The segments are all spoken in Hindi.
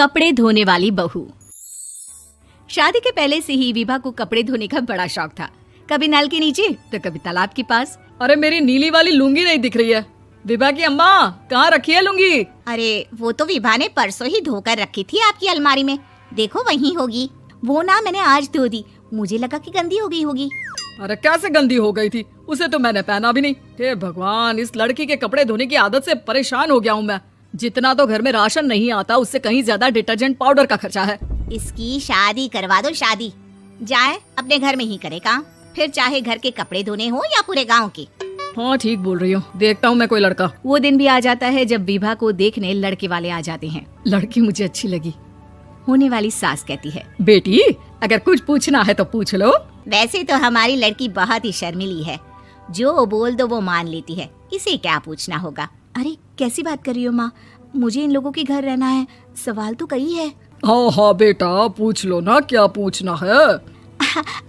कपड़े धोने वाली बहू। शादी के पहले से ही विभा को कपड़े धोने का बड़ा शौक था। कभी नल के नीचे तो कभी तालाब के पास। अरे मेरी नीली वाली लुंगी नहीं दिख रही है। विभा की अम्मा, कहाँ रखी है लुंगी? अरे वो तो विभा ने परसों ही धोकर रखी थी आपकी अलमारी में, देखो वहीं होगी। वो ना मैंने आज धो दी, मुझे लगा कि गंदी हो गई होगी। अरे कैसे गंदी हो गई थी? उसे तो मैंने पहना भी नहीं। हे भगवान, इस लड़की के कपड़े धोने की आदत से परेशान हो गया हूँ मैं। जितना तो घर में राशन नहीं आता, उससे कहीं ज्यादा डिटर्जेंट पाउडर का खर्चा है। इसकी शादी करवा दो, शादी जाए अपने घर में ही करे काम, फिर चाहे घर के कपड़े धोने हो या पूरे गांव के। हाँ ठीक बोल रही हूँ, देखता हूँ मैं कोई लड़का। वो दिन भी आ जाता है जब विभा को देखने लड़के वाले आ जाते हैं। लड़की मुझे अच्छी लगी। होने वाली सास कहती है, बेटी अगर कुछ पूछना है तो पूछ लो। वैसे तो हमारी लड़की बहुत ही शर्मीली है, जो बोल दो वो मान लेती है, इसे क्या पूछना होगा। अरे कैसी बात कर रही हो माँ, मुझे इन लोगों के घर रहना है, सवाल तो कई है। हाँ हाँ बेटा, पूछ लो ना, क्या पूछना है।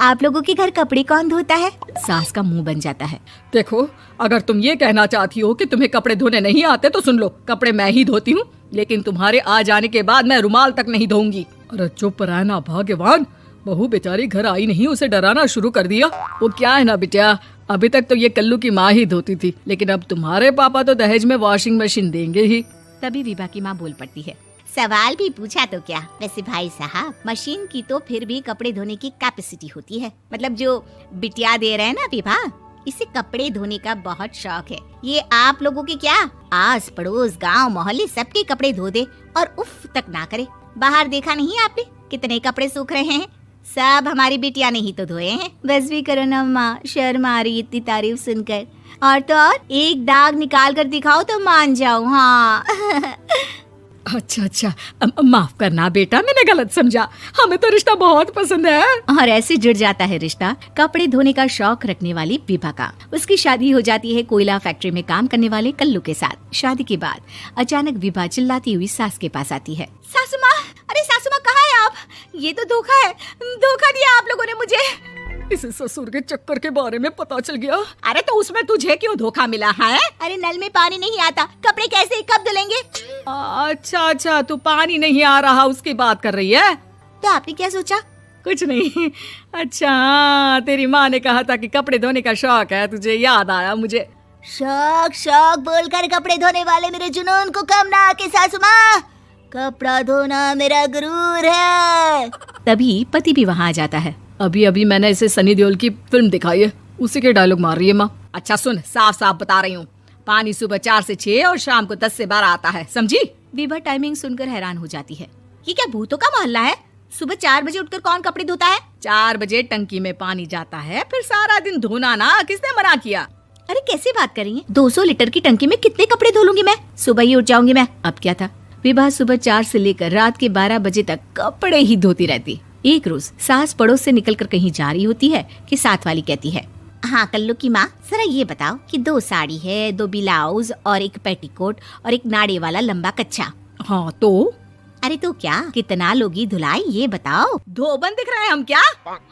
आप लोगों के घर कपड़े कौन धोता है? सास का मुंह बन जाता है। देखो, अगर तुम ये कहना चाहती हो कि तुम्हें कपड़े धोने नहीं आते तो सुन लो, कपड़े मैं ही धोती हूँ, लेकिन तुम्हारे आ जाने के बाद मैं रुमाल तक नहीं धोऊंगी। अरे चुप रहना भाग्यवान, बहू बेचारी घर आई नहीं, उसे डराना शुरू कर दिया। वो क्या है ना बिटिया, अभी तक तो ये कल्लू की माँ ही धोती थी, लेकिन अब तुम्हारे पापा तो दहेज में वॉशिंग मशीन देंगे ही। तभी विभा की माँ बोल पड़ती है, सवाल भी पूछा तो क्या। वैसे भाई साहब, मशीन की तो फिर भी कपड़े धोने की कैपेसिटी होती है। मतलब जो बिटिया दे रहे हैं ना विभा, इसे कपड़े धोने का बहुत शौक है। ये आप लोगों के क्या, आस पड़ोस गांव मोहल्ले सबके कपड़े धो दे और उफ तक ना करे। बाहर देखा नहीं आपने कितने कपड़े सूख रहे हैं? सब हमारी बिटिया ने ही तो धोए हैं। बस भी करो ना माँ, शर्म आ रही इतनी तारीफ सुनकर। और तो और एक दाग निकाल कर दिखाओ तो मान जाओ। हाँ अच्छा, माफ करना बेटा, मैंने गलत समझा। हमें तो रिश्ता बहुत पसंद है। और ऐसे जुड़ जाता है रिश्ता कपड़े धोने का शौक रखने वाली विभा का। उसकी शादी हो जाती है कोयला फैक्ट्री में काम करने वाले कल्लू के साथ। शादी के बाद अचानक विभा चिल्लाती हुई सास के पास आती है, सासू माँ, अरे सासू माँ कहाँ है आप? ये तो धोखा है, धोखा दिया आप लोगों ने मुझे। इसे ससुर के चक्कर के बारे में पता चल गया। अरे तो उसमें तुझे क्यों धोखा मिला है? अरे नल में पानी नहीं आता, कपड़े कैसे कब धुलेंगे? अच्छा, तू पानी नहीं आ रहा उसकी बात कर रही है? तो आपने क्या सोचा? कुछ नहीं। अच्छा, तेरी माँ ने कहा था कि कपड़े धोने का शौक है तुझे, याद आया मुझे। शौक बोलकर कपड़े धोने वाले मेरे जुनून को कम ना आके सासू माँ, कपड़ा धोना मेरा गुरूर है। तभी पति भी वहाँ आ जाता है। अभी मैंने इसे सनी देओल की फिल्म दिखाई है, उसी के डायलॉग मार रही है माँ। अच्छा सुन, साफ साफ बता रही हूँ, पानी सुबह 4 से 6 और शाम को 10 से 12 आता है, समझी? विभा टाइमिंग सुनकर हैरान हो जाती है। ये क्या भूतों का मोहल्ला है? सुबह 4 बजे उठकर कौन कपड़े धोता है? 4 बजे टंकी में पानी जाता है, फिर सारा दिन धोना ना, किसने मना किया? अरे कैसे बात कर रही है? 200 लीटर की टंकी में कितने कपड़े धो लूंगी मैं? सुबह ही उठ जाऊंगी मैं। अब क्या था, विभा सुबह 4 से लेकर रात के 12 बजे तक कपड़े ही धोती रहती। एक रोज सास पड़ोस से निकलकर कहीं जा रही होती है कि साथ वाली कहती है, हाँ कल्लू की माँ, जरा ये बताओ कि 2 साड़ी है, 2 ब्लाउज और 1 पेटीकोट और 1 नाड़े वाला लंबा कच्छा। हाँ तो? अरे तो क्या, कितना लोगी धुलाई ये बताओ। धोबन दिख रहे हैं हम क्या?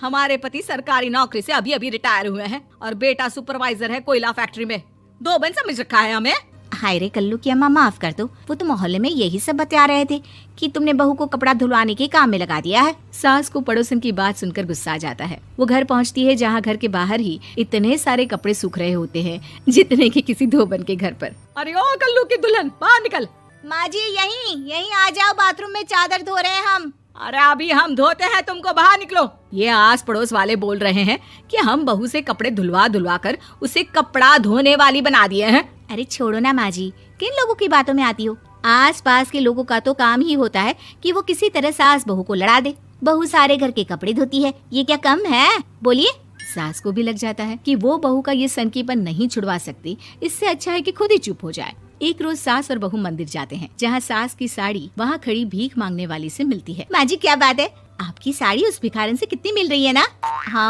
हमारे पति सरकारी नौकरी से अभी रिटायर हुए हैं और बेटा सुपरवाइजर है कोयला फैक्ट्री में। धोबन समझ रखा है हमें? हाय रे कल्लू की अम्मा, माफ कर दो, वो तो मोहल्ले में यही सब बता रहे थे कि तुमने बहू को कपड़ा धुलवाने के काम में लगा दिया है। सास को पड़ोसन की बात सुनकर गुस्सा आ जाता है। वो घर पहुंचती है जहां घर के बाहर ही इतने सारे कपड़े सूख रहे होते हैं जितने कि किसी धोबन के घर पर। अरे ओ कल्लू की दुल्हन, बाहर निकल। माँ जी यहीं आ जाओ, बाथरूम में चादर धो रहे हैं हम। अरे अभी हम धोते हैं, तुमको बाहर निकलो। ये आस पड़ोस वाले बोल रहे हैं कि हम बहू से कपड़े धुलवा कर उसे कपड़ा धोने वाली बना दिए हैं। अरे छोड़ो ना माँ जी, किन लोगों की बातों में आती हो? आस पास के लोगों का तो काम ही होता है कि वो किसी तरह सास बहू को लड़ा दे। बहू सारे घर के कपड़े धोती है, ये क्या कम है? बोलिए। सास को भी लग जाता है कि वो बहू का ये सनकीपन नहीं छुड़वा सकती, इससे अच्छा है कि खुद ही चुप हो जाए। एक रोज सास और बहू मंदिर जाते हैं, जहाँ सास की साड़ी वहाँ खड़ी भीख मांगने वाली से मिलती है। माँ जी क्या बात है, आपकी साड़ी उस भिखारन से कितनी मिल रही है ना?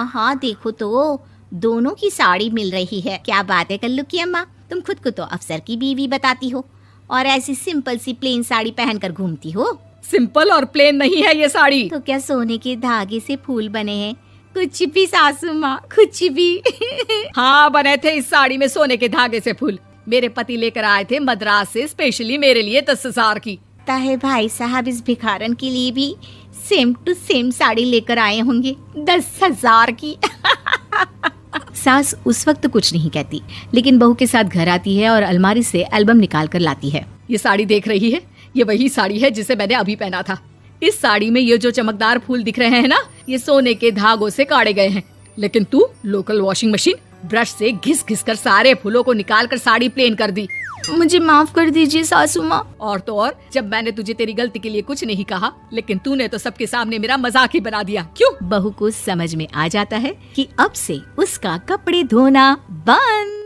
हाँ देखो तो दोनों की साड़ी मिल रही है। क्या बात है कल्लू की अम्मा, तुम खुद को तो अफसर की बीवी बताती हो और ऐसी सिंपल सी प्लेन साड़ी पहनकर घूमती हो। सिंपल और प्लेन नहीं है ये साड़ी। तो क्या सोने के धागे से फूल बने हैं? कुछ भी सासू माँ, कुछ भी। हाँ बने थे इस साड़ी में सोने के धागे से फूल। मेरे पति लेकर आए थे मद्रास से स्पेशली मेरे लिए 10,000 की। लगता है भाई साहब इस भिखारन के लिए भी सेम टू सेम साड़ी लेकर आए होंगे 10,000 की। सास उस वक्त कुछ नहीं कहती, लेकिन बहू के साथ घर आती है और अलमारी से एल्बम निकाल कर लाती है। ये साड़ी देख रही है, ये वही साड़ी है जिसे मैंने अभी पहना था। इस साड़ी में ये जो चमकदार फूल दिख रहे हैं ना, ये सोने के धागों से काढ़े गए हैं। लेकिन तू लोकल वॉशिंग मशीन ब्रश से घिस घिस कर सारे फूलों को निकाल कर साड़ी प्लेन कर दी। मुझे माफ कर दीजिए सासू माँ। और तो और, जब मैंने तुझे तेरी गलती के लिए कुछ नहीं कहा, लेकिन तूने तो सबके सामने मेरा मजाक ही बना दिया। क्यों? बहू को समझ में आ जाता है कि अब से उसका कपड़े धोना बंद।